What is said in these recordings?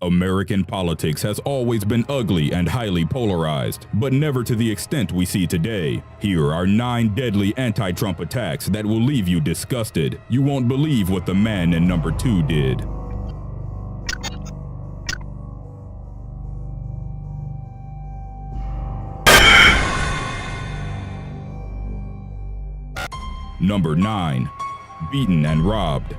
American politics has always been ugly and highly polarized, but never to the extent we see today. Here are 9 deadly anti-Trump attacks that will leave you disgusted. You won't believe what the man in number 2 did. Number 9. Beaten and robbed.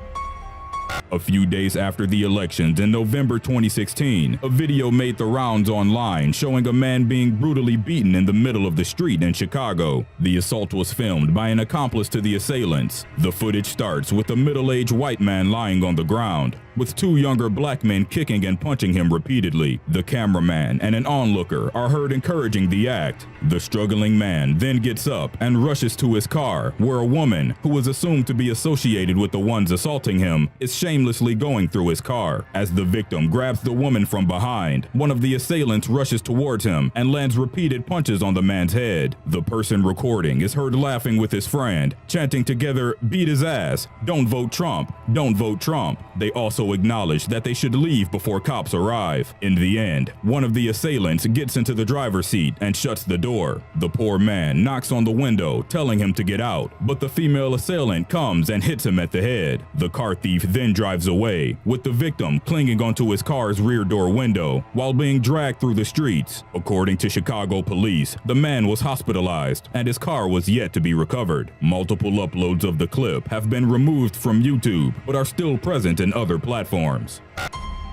A few days after the elections in November 2016, a video made the rounds online showing a man being brutally beaten in the middle of the street in Chicago. The assault was filmed by an accomplice to the assailants. The footage starts with a middle-aged white man lying on the ground, with 2 younger black men kicking and punching him repeatedly. The cameraman and an onlooker are heard encouraging the act. The struggling man then gets up and rushes to his car, where a woman, who was assumed to be associated with the ones assaulting him, is shamelessly going through his car. As the victim grabs the woman from behind, one of the assailants rushes towards him and lands repeated punches on the man's head. The person recording is heard laughing with his friend, chanting together, "Beat his ass, don't vote Trump, don't vote Trump." They also acknowledge that they should leave before cops arrive. In the end, one of the assailants gets into the driver's seat and shuts the door. The poor man knocks on the window, telling him to get out, but the female assailant comes and hits him at the head. The car thief then drives away, with the victim clinging onto his car's rear door window while being dragged through the streets. According to Chicago police, the man was hospitalized and his car was yet to be recovered. Multiple uploads of the clip have been removed from YouTube, but are still present in other platforms.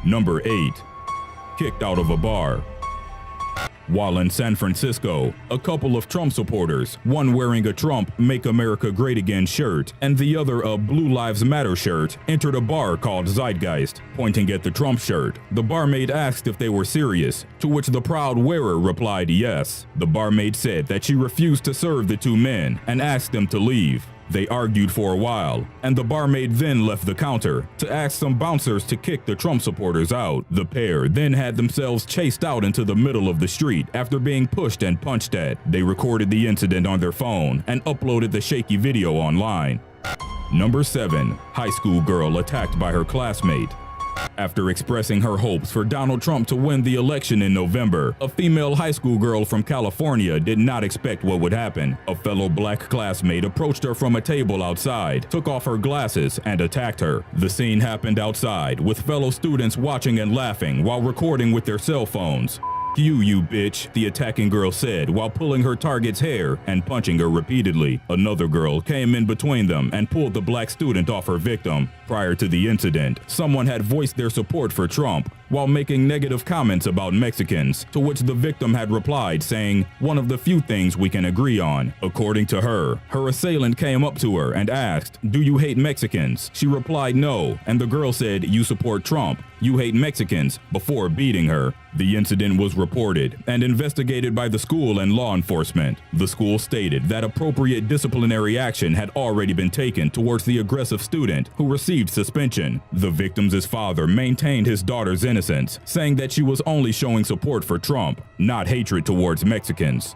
Number 8. Kicked out of a bar. While in San Francisco, a couple of Trump supporters, one wearing a Trump Make America Great Again shirt and the other a Blue Lives Matter shirt, entered a bar called Zeitgeist. Pointing at the Trump shirt, the barmaid asked if they were serious, to which the proud wearer replied yes. The barmaid said that she refused to serve the 2 men and asked them to leave. They argued for a while, and the barmaid then left the counter to ask some bouncers to kick the Trump supporters out. The pair then had themselves chased out into the middle of the street after being pushed and punched at. They recorded the incident on their phone and uploaded the shaky video online. Number 7. High school girl attacked by her classmate. After expressing her hopes for Donald Trump to win the election in November, a female high school girl from California did not expect what would happen. A fellow black classmate approached her from a table outside, took off her glasses, and attacked her. The scene happened outside, with fellow students watching and laughing while recording with their cell phones. You bitch," the attacking girl said while pulling her target's hair and punching her repeatedly. Another girl came in between them and pulled the black student off her victim. Prior to the incident, someone had voiced their support for Trump while making negative comments about Mexicans, to which the victim had replied saying, "One of the few things we can agree on." According to her, her assailant came up to her and asked, "Do you hate Mexicans?" She replied no, and the girl said, "You support Trump, you hate Mexicans," before beating her. The incident was reported and investigated by the school and law enforcement. The school stated that appropriate disciplinary action had already been taken towards the aggressive student, who received suspension. The victim's father maintained his daughter's innocence, saying that she was only showing support for Trump, not hatred towards Mexicans.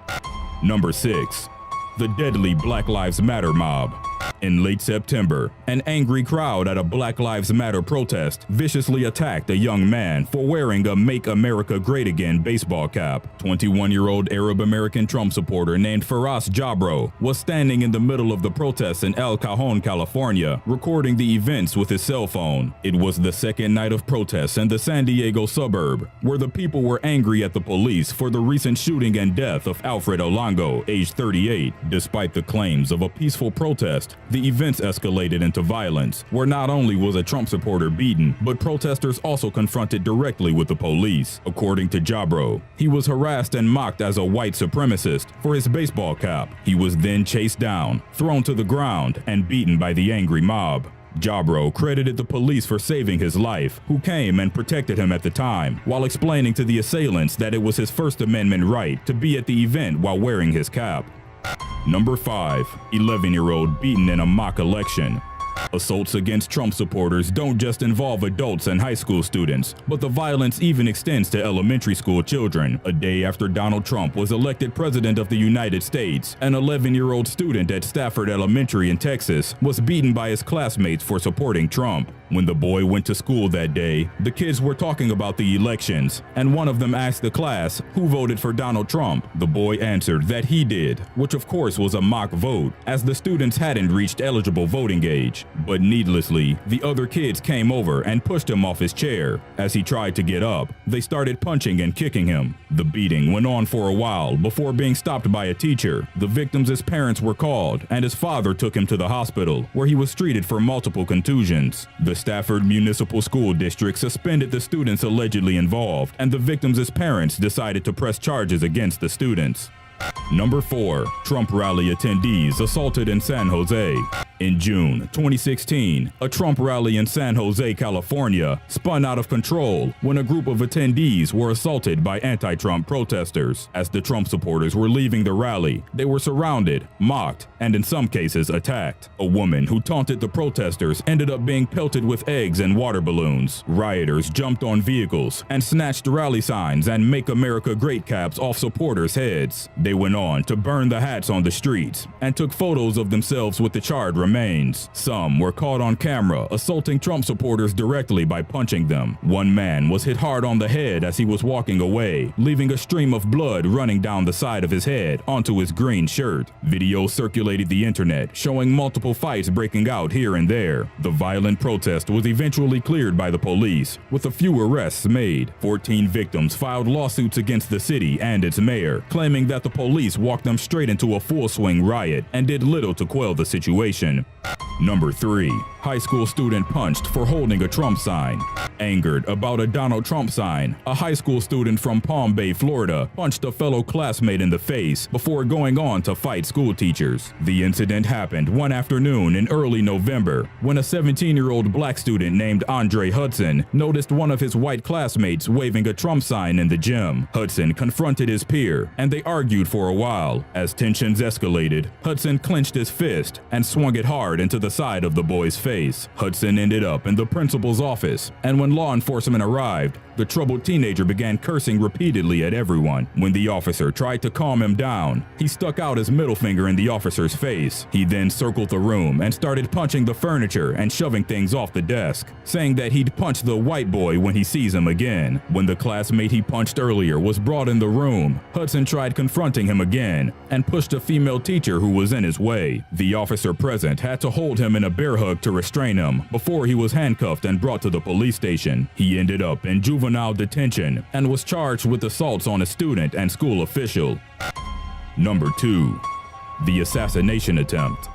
Number 6. The deadly Black Lives Matter mob. In late September, an angry crowd at a Black Lives Matter protest viciously attacked a young man for wearing a Make America Great Again baseball cap. 21-year-old Arab-American Trump supporter named Firas Jabro was standing in the middle of the protest in El Cajon, California, recording the events with his cell phone. It was the second night of protests in the San Diego suburb, where the people were angry at the police for the recent shooting and death of Alfred Olango, aged 38. Despite the claims of a peaceful protest, the events escalated into violence, where not only was a Trump supporter beaten, but protesters also confronted directly with the police. According to Jabro, he was harassed and mocked as a white supremacist for his baseball cap. He was then chased down, thrown to the ground, and beaten by the angry mob. Jabro credited the police for saving his life, who came and protected him at the time, while explaining to the assailants that it was his First Amendment right to be at the event while wearing his cap. Number 5. 11-year-old beaten in a mock election. Assaults against Trump supporters don't just involve adults and high school students, but the violence even extends to elementary school children. A day after Donald Trump was elected president of the United States, an 11-year-old student at Stafford Elementary in Texas was beaten by his classmates for supporting Trump. When the boy went to school that day, the kids were talking about the elections, and one of them asked the class who voted for Donald Trump. The boy answered that he did, which of course was a mock vote, as the students hadn't reached eligible voting age. But needlessly, the other kids came over and pushed him off his chair. As he tried to get up, they started punching and kicking him. The beating went on for a while before being stopped by a teacher. The victim's parents were called, and his father took him to the hospital, where he was treated for multiple contusions. The Stafford Municipal School District suspended the students allegedly involved, and the victims' parents decided to press charges against the students. Number 4. Trump rally attendees assaulted in San Jose. In June 2016, a Trump rally in San Jose, California, spun out of control when a group of attendees were assaulted by anti-Trump protesters. As the Trump supporters were leaving the rally, they were surrounded, mocked, and in some cases attacked. A woman who taunted the protesters ended up being pelted with eggs and water balloons. Rioters jumped on vehicles and snatched rally signs and "Make America Great" caps off supporters' heads. They went on to burn the hats on the streets and took photos of themselves with the charred remains. Some were caught on camera assaulting Trump supporters directly by punching them. One man was hit hard on the head as he was walking away, leaving a stream of blood running down the side of his head onto his green shirt. Videos circulated the internet showing multiple fights breaking out here and there. The violent protest was eventually cleared by the police, with a few arrests made. 14 victims filed lawsuits against the city and its mayor, claiming that the police walked them straight into a full-swing riot and did little to quell the situation. Number 3. High school student punched for holding a Trump sign. Angered about a Donald Trump sign, a high school student from Palm Bay, Florida, punched a fellow classmate in the face before going on to fight school teachers. The incident happened one afternoon in early November when a 17-year-old black student named Andre Hudson noticed one of his white classmates waving a Trump sign in the gym. Hudson confronted his peer, and they argued for a while. As tensions escalated, Hudson clenched his fist and swung it hard into the side of the boy's face. Hudson ended up in the principal's office, and when law enforcement arrived, the troubled teenager began cursing repeatedly at everyone. When the officer tried to calm him down, he stuck out his middle finger in the officer's face. He then circled the room and started punching the furniture and shoving things off the desk, saying that he'd punch the white boy when he sees him again. When the classmate he punched earlier was brought in the room, Hudson tried confronting him again and pushed a female teacher who was in his way. The officer present had to hold him in a bear hug to restrain him before he was handcuffed and brought to the police station. He ended up in juvenile detention and was charged with assaults on a student and school official. Number 2. The assassination attempt.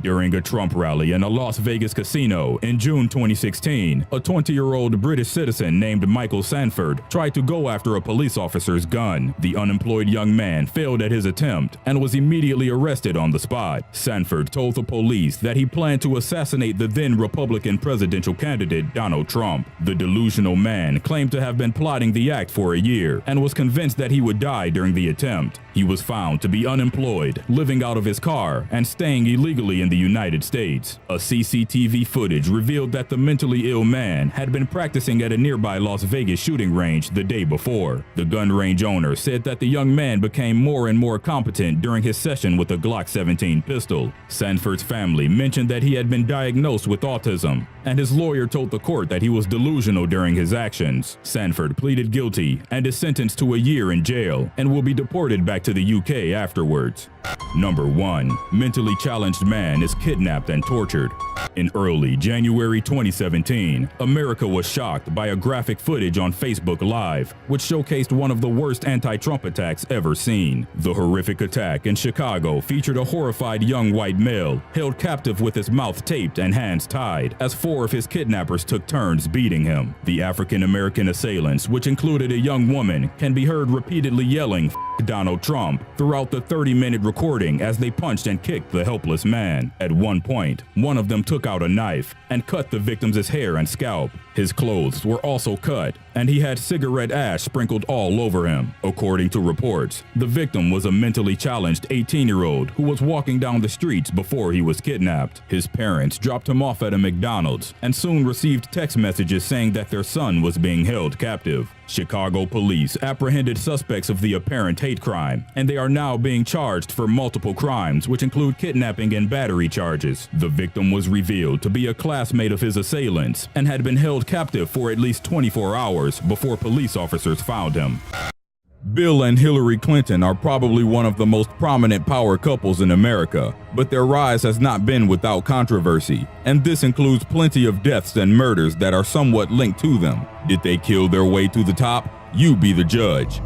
During a Trump rally in a Las Vegas casino in June 2016, a 20-year-old British citizen named Michael Sanford tried to go after a police officer's gun. The unemployed young man failed at his attempt and was immediately arrested on the spot. Sanford told the police that he planned to assassinate the then Republican presidential candidate Donald Trump. The delusional man claimed to have been plotting the act for a year and was convinced that he would die during the attempt. He was found to be unemployed, living out of his car, and staying illegally in the United States. A CCTV footage revealed that the mentally ill man had been practicing at a nearby Las Vegas shooting range the day before. The gun range owner said that the young man became more and more competent during his session with a Glock 17 pistol. Sanford's family mentioned that he had been diagnosed with autism, and his lawyer told the court that he was delusional during his actions. Sanford pleaded guilty and is sentenced to a year in jail and will be deported back to the UK afterwards. Number 1. Mentally challenged man is kidnapped and tortured. In early January 2017, America was shocked by a graphic footage on Facebook Live, which showcased one of the worst anti-Trump attacks ever seen. The horrific attack in Chicago featured a horrified young white male held captive with his mouth taped and hands tied, as 4 of his kidnappers took turns beating him. The African-American assailants, which included a young woman, can be heard repeatedly yelling "F Donald Trump" throughout the 30-minute recording as they punched and kicked the helpless man. At one point, one of them took out a knife and cut the victim's hair and scalp. His clothes were also cut, and he had cigarette ash sprinkled all over him. According to reports, the victim was a mentally challenged 18-year-old who was walking down the streets before he was kidnapped. His parents dropped him off at a McDonald's fields and soon received text messages saying that their son was being held captive. Chicago police apprehended suspects of the apparent hate crime, and they are now being charged for multiple crimes, which include kidnapping and battery charges. The victim was revealed to be a classmate of his assailants and had been held captive for at least 24 hours before police officers found him. Bill and Hillary Clinton are probably one of the most prominent power couples in America, but their rise has not been without controversy, and this includes plenty of deaths and murders that are somewhat linked to them. Did they kill their way to the top? You be the judge.